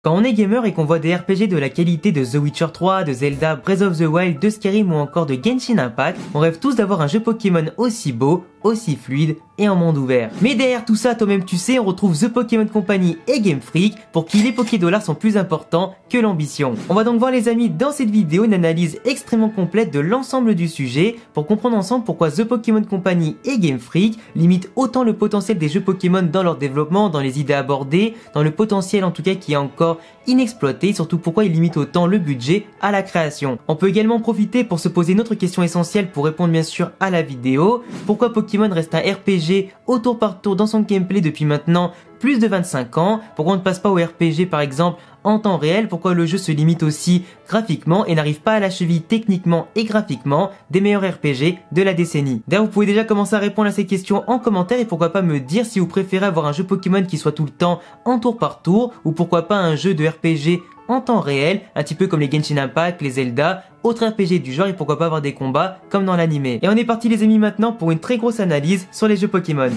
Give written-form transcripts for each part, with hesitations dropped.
Quand on est gamer et qu'on voit des RPG de la qualité de The Witcher 3, de Zelda, Breath of the Wild, de Skyrim ou encore de Genshin Impact, on rêve tous d'avoir un jeu Pokémon aussi beau, aussi fluide et en monde ouvert. Mais derrière tout ça, toi-même tu sais, on retrouve The Pokémon Company et Game Freak pour qui les Pokédollars sont plus importants que l'ambition. On va donc voir les amis dans cette vidéo une analyse extrêmement complète de l'ensemble du sujet pour comprendre ensemble pourquoi The Pokémon Company et Game Freak limitent autant le potentiel des jeux Pokémon dans leur développement, dans les idées abordées, dans le potentiel en tout cas qui est encore inexploité, surtout pourquoi ils limitent autant le budget à la création. On peut également profiter pour se poser une autre question essentielle pour répondre bien sûr à la vidéo. Pourquoi Pokémon reste un RPG au tour par tour dans son gameplay depuis maintenant plus de 25 ans? Pourquoi on ne passe pas au RPG par exemple en temps réel? Pourquoi le jeu se limite aussi graphiquement et n'arrive pas à la cheville techniquement et graphiquement des meilleurs RPG de la décennie? D'ailleurs vous pouvez déjà commencer à répondre à ces questions en commentaire et pourquoi pas me dire si vous préférez avoir un jeu Pokémon qui soit tout le temps en tour par tour ou pourquoi pas un jeu de RPG en temps réel, un petit peu comme les Genshin Impact, les Zelda, autres RPG du genre et pourquoi pas avoir des combats comme dans l'animé. Et on est parti les amis maintenant pour une très grosse analyse sur les jeux Pokémon.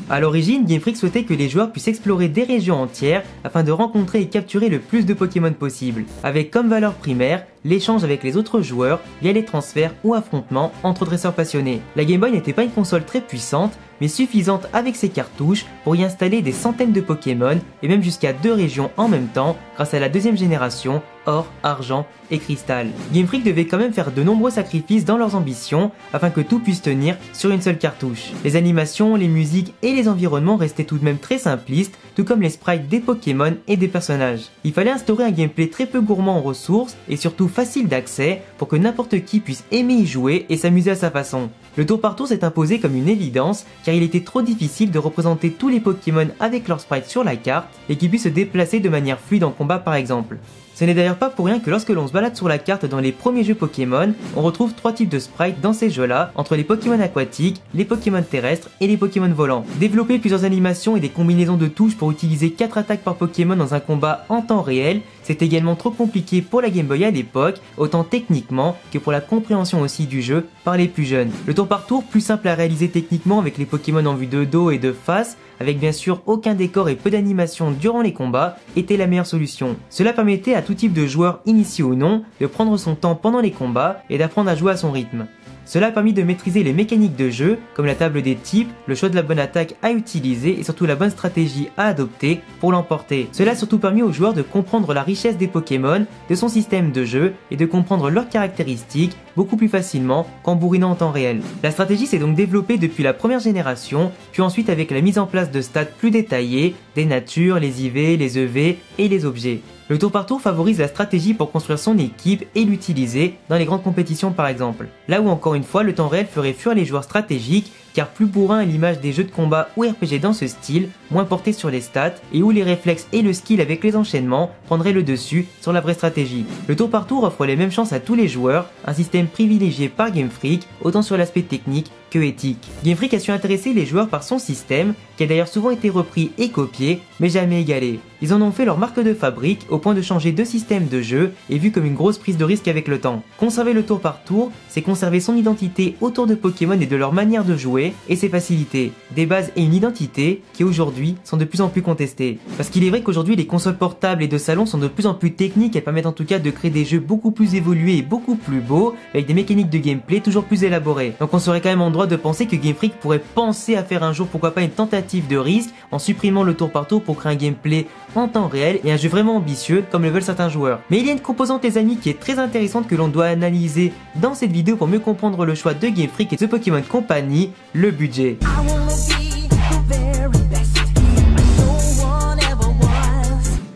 À l'origine, Game Freak souhaitait que les joueurs puissent explorer des régions entières afin de rencontrer et capturer le plus de Pokémon possible, avec comme valeur primaire l'échange avec les autres joueurs via les transferts ou affrontements entre dresseurs passionnés. La Game Boy n'était pas une console très puissante, mais suffisante avec ses cartouches pour y installer des centaines de Pokémon et même jusqu'à 2 régions en même temps grâce à la deuxième génération, or, argent et cristal. Game Freak devait quand même faire de nombreux sacrifices dans leurs ambitions afin que tout puisse tenir sur une seule cartouche. Les animations, les musiques et les environnements restaient tout de même très simplistes, tout comme les sprites des Pokémon et des personnages. Il fallait instaurer un gameplay très peu gourmand en ressources et surtout facile d'accès pour que n'importe qui puisse aimer y jouer et s'amuser à sa façon. Le tour par tour s'est imposé comme une évidence car il était trop difficile de représenter tous les Pokémon avec leurs sprites sur la carte et qu'ils puissent se déplacer de manière fluide en combat par exemple. Ce n'est d'ailleurs pas pour rien que lorsque l'on se balade sur la carte dans les premiers jeux Pokémon, on retrouve 3 types de sprites dans ces jeux-là, entre les Pokémon aquatiques, les Pokémon terrestres et les Pokémon volants. Développer plusieurs animations et des combinaisons de touches pour utiliser 4 attaques par Pokémon dans un combat en temps réel, c'est également trop compliqué pour la Game Boy à l'époque, autant techniquement que pour la compréhension aussi du jeu par les plus jeunes. Le tour par tour, plus simple à réaliser techniquement avec les Pokémon en vue de dos et de face, avec bien sûr aucun décor et peu d'animation durant les combats, était la meilleure solution. Cela permettait à tout type de joueur, initié ou non, de prendre son temps pendant les combats et d'apprendre à jouer à son rythme. Cela a permis de maîtriser les mécaniques de jeu, comme la table des types, le choix de la bonne attaque à utiliser et surtout la bonne stratégie à adopter pour l'emporter. Cela a surtout permis aux joueurs de comprendre la richesse des Pokémon, de son système de jeu et de comprendre leurs caractéristiques beaucoup plus facilement qu'en bourrinant en temps réel. La stratégie s'est donc développée depuis la première génération, puis ensuite avec la mise en place de stats plus détaillés, des natures, les IV, les EV et les objets. Le tour par tour favorise la stratégie pour construire son équipe et l'utiliser dans les grandes compétitions par exemple. Là où encore une fois le temps réel ferait fuir les joueurs stratégiques car plus bourrin à l'image des jeux de combat ou RPG dans ce style, moins porté sur les stats et où les réflexes et le skill avec les enchaînements prendraient le dessus sur la vraie stratégie. Le tour par tour offre les mêmes chances à tous les joueurs, un système privilégié par Game Freak, autant sur l'aspect technique que éthique. Game Freak a su intéresser les joueurs par son système, qui a d'ailleurs souvent été repris et copié, mais jamais égalé. Ils en ont fait leur marque de fabrique au point de changer de système de jeu et vu comme une grosse prise de risque avec le temps. Conserver le tour par tour, c'est conserver son identité autour de Pokémon et de leur manière de jouer et ses facilités, des bases et une identité qui aujourd'hui sont de plus en plus contestées. Parce qu'il est vrai qu'aujourd'hui les consoles portables et de salon sont de plus en plus techniques et permettent en tout cas de créer des jeux beaucoup plus évolués et beaucoup plus beaux avec des mécaniques de gameplay toujours plus élaborées. Donc on serait quand même en droit de penser que Game Freak pourrait penser à faire un jour pourquoi pas une tentative de risque en supprimant le tour par tour pour créer un gameplay en temps réel et un jeu vraiment ambitieux comme le veulent certains joueurs. Mais il y a une composante les amis qui est très intéressante que l'on doit analyser dans cette vidéo pour mieux comprendre le choix de Game Freak et de The Pokémon Company, le budget.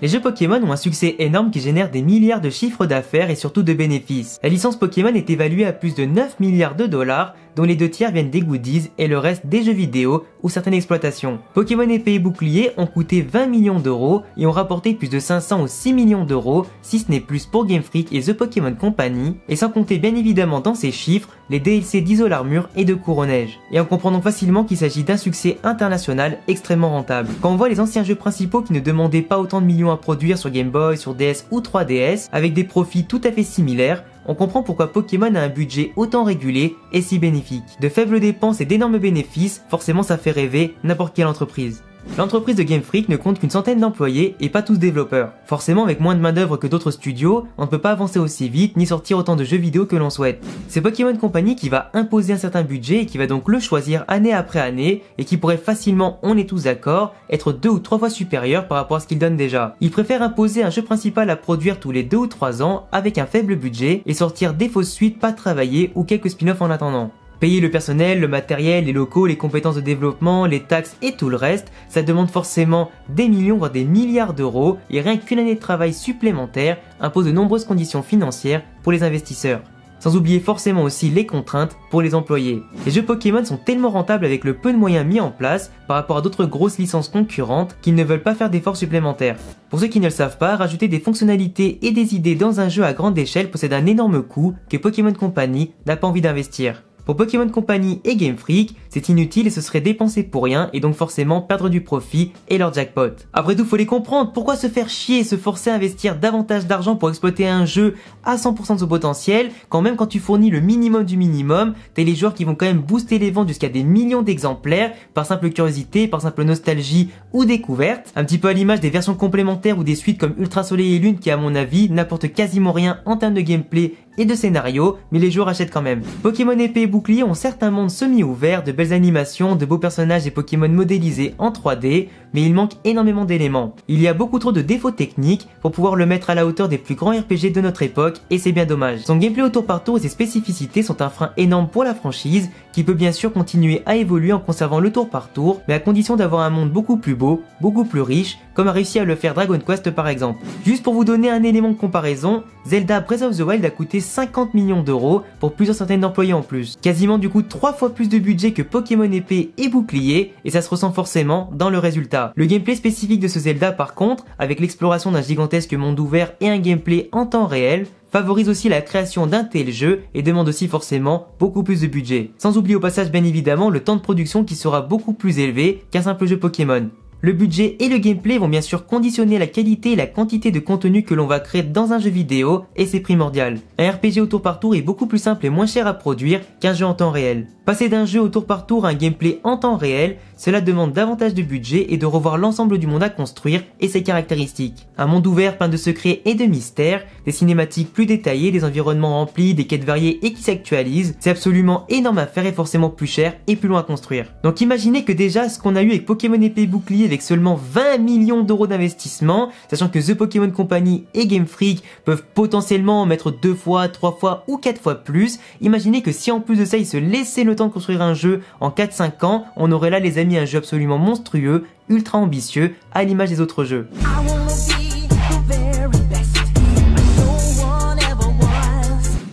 Les jeux Pokémon ont un succès énorme qui génère des milliards de chiffres d'affaires et surtout de bénéfices. La licence Pokémon est évaluée à plus de 9 milliards de dollars, dont les 2 tiers viennent des goodies et le reste des jeux vidéo ou certaines exploitations. Pokémon épée et bouclier ont coûté 20 millions d'euros et ont rapporté plus de 500 ou 6 millions d'euros, si ce n'est plus pour Game Freak et The Pokémon Company, et sans compter bien évidemment dans ces chiffres les DLC d'Isole Armure et de Couro-Neige. Et on comprend donc facilement qu'il s'agit d'un succès international extrêmement rentable. Quand on voit les anciens jeux principaux qui ne demandaient pas autant de millions à produire sur Game Boy, sur DS ou 3DS, avec des profits tout à fait similaires, on comprend pourquoi Pokémon a un budget autant régulé et si bénéfique. De faibles dépenses et d'énormes bénéfices, forcément ça fait rêver n'importe quelle entreprise. L'entreprise de Game Freak ne compte qu'une centaine d'employés et pas tous développeurs. Forcément, avec moins de main d'œuvre que d'autres studios, on ne peut pas avancer aussi vite ni sortir autant de jeux vidéo que l'on souhaite. C'est Pokémon Company qui va imposer un certain budget et qui va donc le choisir année après année et qui pourrait facilement, on est tous d'accord, être 2 ou 3 fois supérieur par rapport à ce qu'il donne déjà. Il préfère imposer un jeu principal à produire tous les 2 ou 3 ans avec un faible budget et sortir des fausses suites pas travaillées ou quelques spin-offs en attendant. Payer le personnel, le matériel, les locaux, les compétences de développement, les taxes et tout le reste, ça demande forcément des millions voire des milliards d'euros et rien qu'une année de travail supplémentaire impose de nombreuses conditions financières pour les investisseurs. Sans oublier forcément aussi les contraintes pour les employés. Les jeux Pokémon sont tellement rentables avec le peu de moyens mis en place par rapport à d'autres grosses licences concurrentes qu'ils ne veulent pas faire d'efforts supplémentaires. Pour ceux qui ne le savent pas, rajouter des fonctionnalités et des idées dans un jeu à grande échelle possède un énorme coût que Pokémon Company n'a pas envie d'investir. Pour Pokémon Company et Game Freak, c'est inutile et ce serait dépensé pour rien et donc forcément perdre du profit et leur jackpot. Après tout, faut les comprendre, pourquoi se faire chier et se forcer à investir davantage d'argent pour exploiter un jeu à 100% de son potentiel, quand même quand tu fournis le minimum du minimum, t'as les joueurs qui vont quand même booster les ventes jusqu'à des millions d'exemplaires par simple curiosité, par simple nostalgie ou découverte, un petit peu à l'image des versions complémentaires ou des suites comme Ultra Soleil et Lune qui à mon avis n'apportent quasiment rien en termes de gameplay et de scénario, mais les joueurs achètent quand même. Pokémon épée et bouclier ont certes un monde semi-ouvert, de belles animations, de beaux personnages et Pokémon modélisés en 3D, mais il manque énormément d'éléments. Il y a beaucoup trop de défauts techniques pour pouvoir le mettre à la hauteur des plus grands RPG de notre époque, et c'est bien dommage. Son gameplay au tour par tour et ses spécificités sont un frein énorme pour la franchise, qui peut bien sûr continuer à évoluer en conservant le tour par tour, mais à condition d'avoir un monde beaucoup plus beau, beaucoup plus riche, comme a réussi à le faire Dragon Quest par exemple. Juste pour vous donner un élément de comparaison, Zelda Breath of the Wild a coûté 50 millions d'euros pour plusieurs centaines d'employés en plus. Quasiment du coup 3 fois plus de budget que Pokémon épée et bouclier, et ça se ressent forcément dans le résultat. Le gameplay spécifique de ce Zelda par contre, avec l'exploration d'un gigantesque monde ouvert et un gameplay en temps réel, favorise aussi la création d'un tel jeu et demande aussi forcément beaucoup plus de budget. Sans oublier au passage bien évidemment le temps de production qui sera beaucoup plus élevé qu'un simple jeu Pokémon. Le budget et le gameplay vont bien sûr conditionner la qualité et la quantité de contenu que l'on va créer dans un jeu vidéo et c'est primordial. Un RPG au tour par tour est beaucoup plus simple et moins cher à produire qu'un jeu en temps réel. Passer d'un jeu au tour par tour à un gameplay en temps réel, cela demande davantage de budget et de revoir l'ensemble du monde à construire et ses caractéristiques. Un monde ouvert plein de secrets et de mystères, des cinématiques plus détaillées, des environnements remplis, des quêtes variées et qui s'actualisent, c'est absolument énorme à faire et forcément plus cher et plus long à construire. Donc imaginez que déjà ce qu'on a eu avec Pokémon épée et bouclier avec seulement 20 millions d'euros d'investissement, sachant que The Pokémon Company et Game Freak peuvent potentiellement en mettre 2 fois, 3 fois ou 4 fois plus, imaginez que si en plus de ça ils se laissaient le temps de construire un jeu en 4-5 ans, on aurait là les amis un jeu absolument monstrueux, ultra ambitieux, à l'image des autres jeux.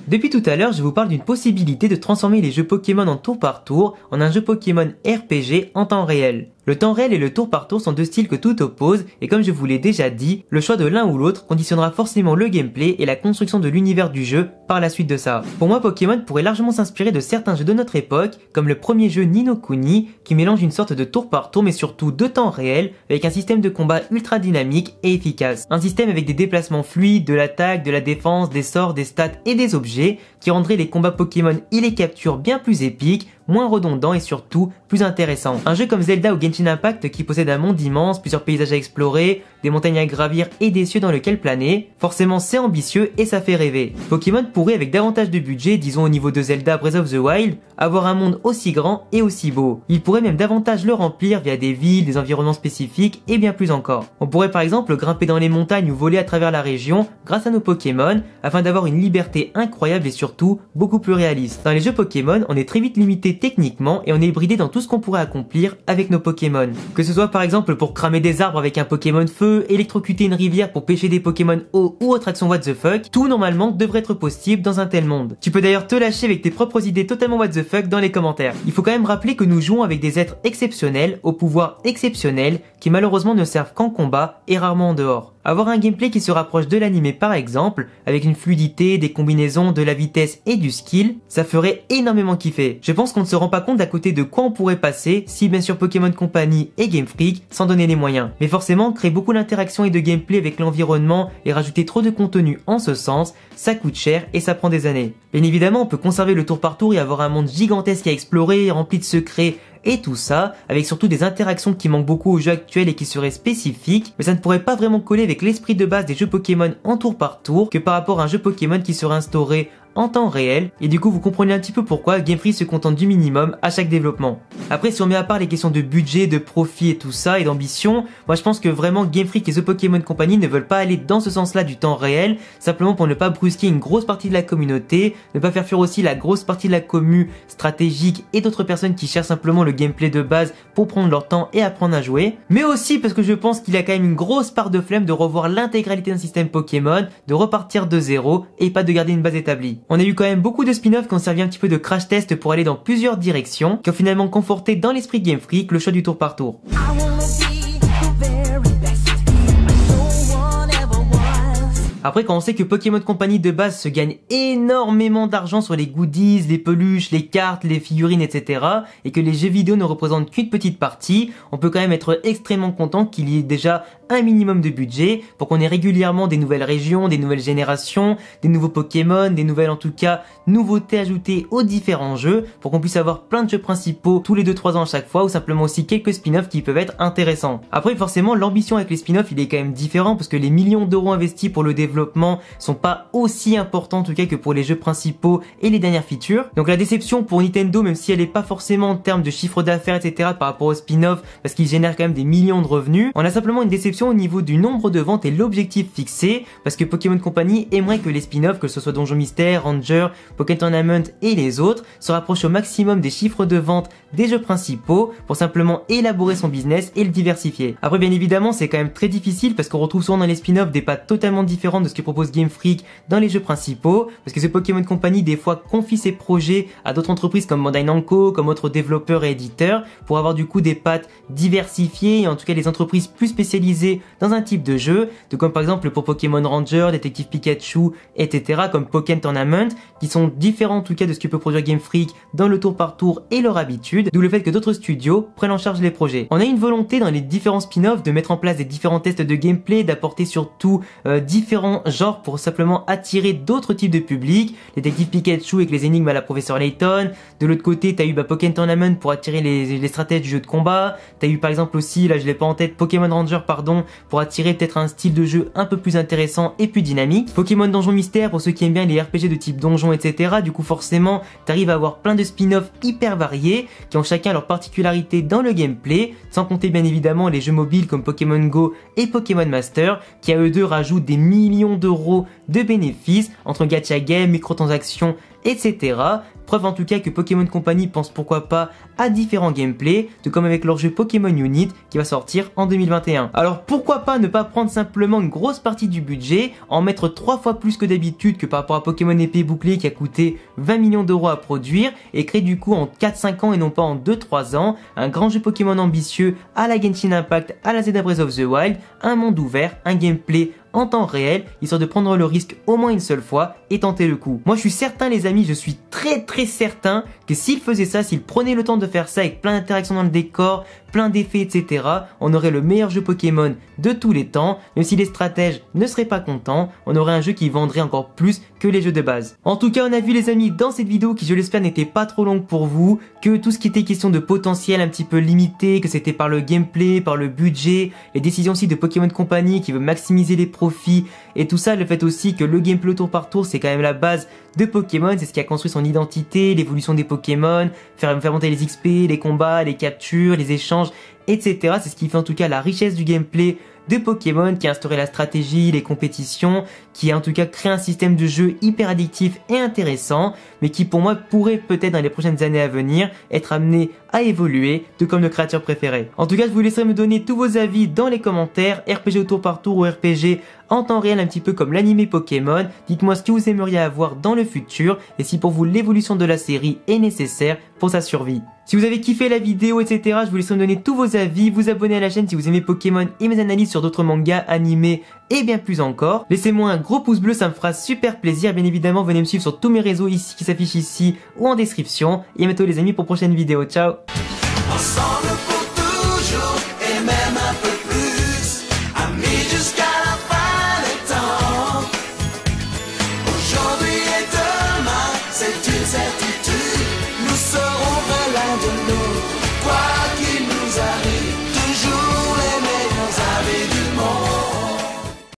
Depuis tout à l'heure, je vous parle d'une possibilité de transformer les jeux Pokémon en tour par tour en un jeu Pokémon RPG en temps réel. Le temps réel et le tour par tour sont deux styles que tout oppose et comme je vous l'ai déjà dit, le choix de l'un ou l'autre conditionnera forcément le gameplay et la construction de l'univers du jeu par la suite de ça. Pour moi, Pokémon pourrait largement s'inspirer de certains jeux de notre époque, comme le premier jeu Ni no Kuni, qui mélange une sorte de tour par tour mais surtout de temps réel, avec un système de combat ultra dynamique et efficace. Un système avec des déplacements fluides, de l'attaque, de la défense, des sorts, des stats et des objets, qui rendrait les combats Pokémon et les captures bien plus épiques, moins redondants et surtout plus intéressants. Un jeu comme Zelda ou Genshin Impact qui possède un monde immense, plusieurs paysages à explorer, des montagnes à gravir et des cieux dans lesquels planer, forcément c'est ambitieux et ça fait rêver. Pokémon pourrait avec davantage de budget, disons au niveau de Zelda Breath of the Wild, avoir un monde aussi grand et aussi beau. Il pourrait même davantage le remplir via des villes, des environnements spécifiques et bien plus encore. On pourrait par exemple grimper dans les montagnes ou voler à travers la région grâce à nos Pokémon afin d'avoir une liberté incroyable et surtout beaucoup plus réaliste. Dans les jeux Pokémon, on est très vite limité techniquement et on est bridé dans tout ce qu'on pourrait accomplir avec nos Pokémon. Que ce soit par exemple pour cramer des arbres avec un Pokémon feu, électrocuter une rivière pour pêcher des Pokémon eau ou autre action what the fuck, tout normalement devrait être possible dans un tel monde. Tu peux d'ailleurs te lâcher avec tes propres idées totalement what the fuck dans les commentaires. Il faut quand même rappeler que nous jouons avec des êtres exceptionnels, au pouvoir exceptionnel, qui malheureusement ne servent qu'en combat et rarement en dehors. Avoir un gameplay qui se rapproche de l'anime par exemple, avec une fluidité, des combinaisons, de la vitesse et du skill, ça ferait énormément kiffer. Je pense qu'on ne se rend pas compte d'à côté de quoi on pourrait passer si bien sûr Pokémon Company et Game Freak s'en donnaient les moyens. Mais forcément, créer beaucoup d'interaction et de gameplay avec l'environnement et rajouter trop de contenu en ce sens, ça coûte cher et ça prend des années. Bien évidemment, on peut conserver le tour par tour et avoir un monde gigantesque à explorer, rempli de secrets et tout ça, avec surtout des interactions qui manquent beaucoup aux jeux actuels et qui seraient spécifiques, mais ça ne pourrait pas vraiment coller avec l'esprit de base des jeux Pokémon en tour par tour que par rapport à un jeu Pokémon qui serait instauré en temps réel, et du coup vous comprenez un petit peu pourquoi Game Freak se contente du minimum à chaque développement. Après, si on met à part les questions de budget, de profit et tout ça, et d'ambition, moi je pense que vraiment Game Freak et The Pokémon Company ne veulent pas aller dans ce sens-là du temps réel, simplement pour ne pas brusquer une grosse partie de la communauté, ne pas faire fuir aussi la grosse partie de la commu stratégique et d'autres personnes qui cherchent simplement le gameplay de base pour prendre leur temps et apprendre à jouer, mais aussi parce que je pense qu'il y a quand même une grosse part de flemme de revoir l'intégralité d'un système Pokémon, de repartir de zéro et pas de garder une base établie. On a eu quand même beaucoup de spin-offs qui ont servi un petit peu de crash test pour aller dans plusieurs directions, qui ont finalement conforté dans l'esprit Game Freak le choix du tour par tour. Après, quand on sait que Pokémon Company de base se gagne énormément d'argent sur les goodies, les peluches, les cartes, les figurines, etc. et que les jeux vidéo ne représentent qu'une petite partie, on peut quand même être extrêmement content qu'il y ait déjà un minimum de budget pour qu'on ait régulièrement des nouvelles régions, des nouvelles générations, des nouveaux Pokémon, des nouvelles en tout cas nouveautés ajoutées aux différents jeux pour qu'on puisse avoir plein de jeux principaux tous les 2-3 ans à chaque fois ou simplement aussi quelques spin-offs qui peuvent être intéressants. Après forcément l'ambition avec les spin-offs il est quand même différent parce que les millions d'euros investis pour le développement sont pas aussi importants en tout cas que pour les jeux principaux et les dernières features. Donc la déception pour Nintendo, même si elle est pas forcément en termes de chiffre d'affaires etc par rapport aux spin-offs parce qu'ils génèrent quand même des millions de revenus, on a simplement une déception au niveau du nombre de ventes et l'objectif fixé parce que Pokémon Company aimerait que les spin-offs, que ce soit Donjon Mystère, Ranger, Pokémon Tournament et les autres, se rapprochent au maximum des chiffres de vente des jeux principaux pour simplement élaborer son business et le diversifier. Après bien évidemment c'est quand même très difficile parce qu'on retrouve souvent dans les spin-offs des pattes totalement différentes de ce que propose Game Freak dans les jeux principaux parce que ce Pokémon Company des fois confie ses projets à d'autres entreprises comme Bandai Namco, comme autres développeurs et éditeurs pour avoir du coup des pattes diversifiées et en tout cas des entreprises plus spécialisées dans un type de jeu, comme par exemple pour Pokémon Ranger, Détective Pikachu, etc. comme Pokémon Tournament, qui sont différents en tout cas de ce que peut produire Game Freak dans le tour par tour et leur habitude, d'où le fait que d'autres studios prennent en charge les projets. On a une volonté dans les différents spin-offs de mettre en place des différents tests de gameplay, d'apporter surtout différents genres pour simplement attirer d'autres types de publics, Détective Pikachu avec les énigmes à la Professeur Layton, de l'autre côté t'as eu Pokémon Tournament pour attirer les stratèges du jeu de combat, t'as eu par exemple aussi, là je l'ai pas en tête, Pokémon Ranger pardon, pour attirer peut-être un style de jeu un peu plus intéressant et plus dynamique. Pokémon Donjon Mystère pour ceux qui aiment bien les RPG de type donjon etc. Du coup forcément t'arrives à avoir plein de spin-offs hyper variés qui ont chacun leur particularité dans le gameplay, sans compter bien évidemment les jeux mobiles comme Pokémon Go et Pokémon Master qui à eux deux rajoutent des millions d'euros de bénéfices entre gacha game, microtransactions etc. Preuve en tout cas que Pokémon Company pense pourquoi pas à différents gameplays, tout comme avec leur jeu Pokémon Unit qui va sortir en 2021. Alors pourquoi pas ne pas prendre simplement une grosse partie du budget, en mettre 3 fois plus que d'habitude que par rapport à Pokémon Épée Bouclier qui a coûté 20 millions d'euros à produire, et créer du coup en 4-5 ans et non pas en 2-3 ans, un grand jeu Pokémon ambitieux à la Genshin Impact, à la Zelda Breath of the Wild, un monde ouvert, un gameplay en temps réel, histoire de prendre le risque au moins une seule fois et tenter le coup. Moi je suis certain les amis, je suis très certain que s'ils faisaient ça, s'ils prenaient le temps de faire ça avec plein d'interactions dans le décor, plein d'effets etc, on aurait le meilleur jeu Pokémon de tous les temps, même si les stratèges ne seraient pas contents, on aurait un jeu qui vendrait encore plus que les jeux de base. En tout cas on a vu les amis dans cette vidéo qui je l'espère n'était pas trop longue pour vous, que tout ce qui était question de potentiel un petit peu limité, que c'était par le gameplay, par le budget, les décisions aussi de Pokémon Company qui veut maximiser les profits et tout ça, le fait aussi que le gameplay tour par tour c'est quand même la base de Pokémon, c'est ce qui a construit son identité, l'évolution des Pokémon, faire monter les XP, les combats, les captures, les échanges, etc. C'est ce qui fait en tout cas la richesse du gameplay de Pokémon, qui a instauré la stratégie, les compétitions, qui a en tout cas créé un système de jeu hyper addictif et intéressant, mais qui pour moi pourrait peut-être dans les prochaines années à venir être amené à évoluer, tout comme nos créatures préférées. En tout cas, je vous laisserai me donner tous vos avis dans les commentaires, RPG au tour par tour ou RPG en temps réel un petit peu comme l'anime Pokémon. Dites-moi ce que vous aimeriez avoir dans le futur et si pour vous l'évolution de la série est nécessaire pour sa survie. Si vous avez kiffé la vidéo, etc., je vous laisserai me donner tous vos avis, vous abonner à la chaîne si vous aimez Pokémon et mes analyses sur d'autres mangas, animés et bien plus encore. Laissez-moi un gros pouce bleu, ça me fera super plaisir. Bien évidemment, venez me suivre sur tous mes réseaux ici qui s'affichent ici ou en description. Et à bientôt les amis pour prochaine vidéo. Ciao.